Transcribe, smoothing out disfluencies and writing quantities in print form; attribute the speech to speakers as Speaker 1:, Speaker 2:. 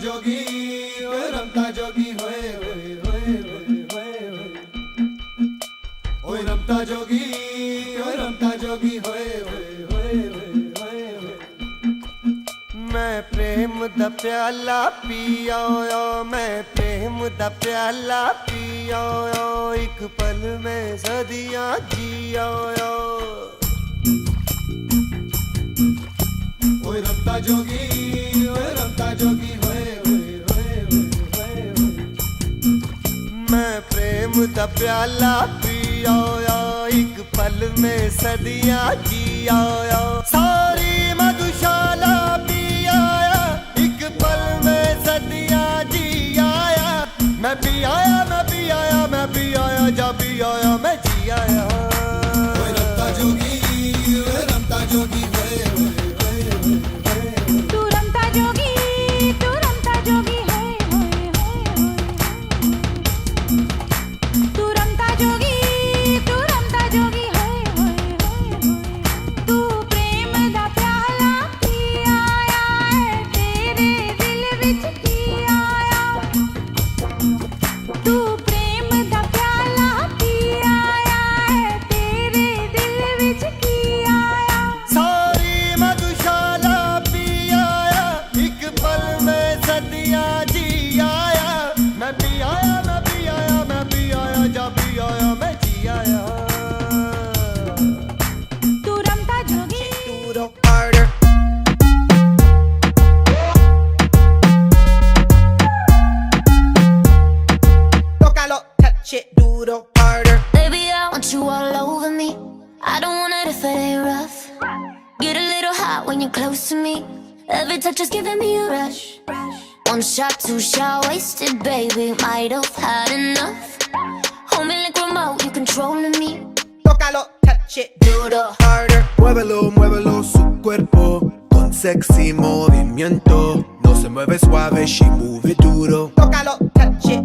Speaker 1: जोगी ओए रमता जोगी होए होए होए होए होए ओए रमता जोगी ओए रमता जोगी होए होए होए होए होए मैं प्रेम दा प्याला पिया मैं प्रेम दा प्याला पिया एक पल में सदियां जिया ओए रमता जोगी होए होए होए होए मैं प्रेम दा प्याला पिया एक पल में सदियां जिया सारी मधुशाला पिया एक पल में सदियां जिया मैं भी आया मैं भी आया मैं भी आया जा भी आया मैं जी आया ओए रमता जोगी होए होए
Speaker 2: तू रमता जोगी है तू रमता जोगी है तू प्रेम दा प्याला पी आया है तेरे दिल विच की आया तू प्रेम दा प्याला पी आया है तेरे दिल विच की आया
Speaker 1: सारी मधुशाला पी आया एक पल में सदियां जी आया मैं भी आया मैं भी आया मैं भी आया जा भी आया मैं जी आया
Speaker 2: तू रमता जोगी
Speaker 3: Duro harder. Tócalo, touch it, duro harder.
Speaker 4: Baby, I want you all over me. I don't want it if it ain't rough. Get a little hot when you're close to me. Every touch is giving me a rush. One shot, two shot, wasted, baby. Might have had enough. Hold me like remote, you controlling me.
Speaker 3: Tócalo, touch it,
Speaker 4: Duro.
Speaker 3: harder.
Speaker 5: Muévelo, muévelo su cuerpo con sexy movimiento. No se mueve suave, she move it duro.
Speaker 3: Tócalo, touch it,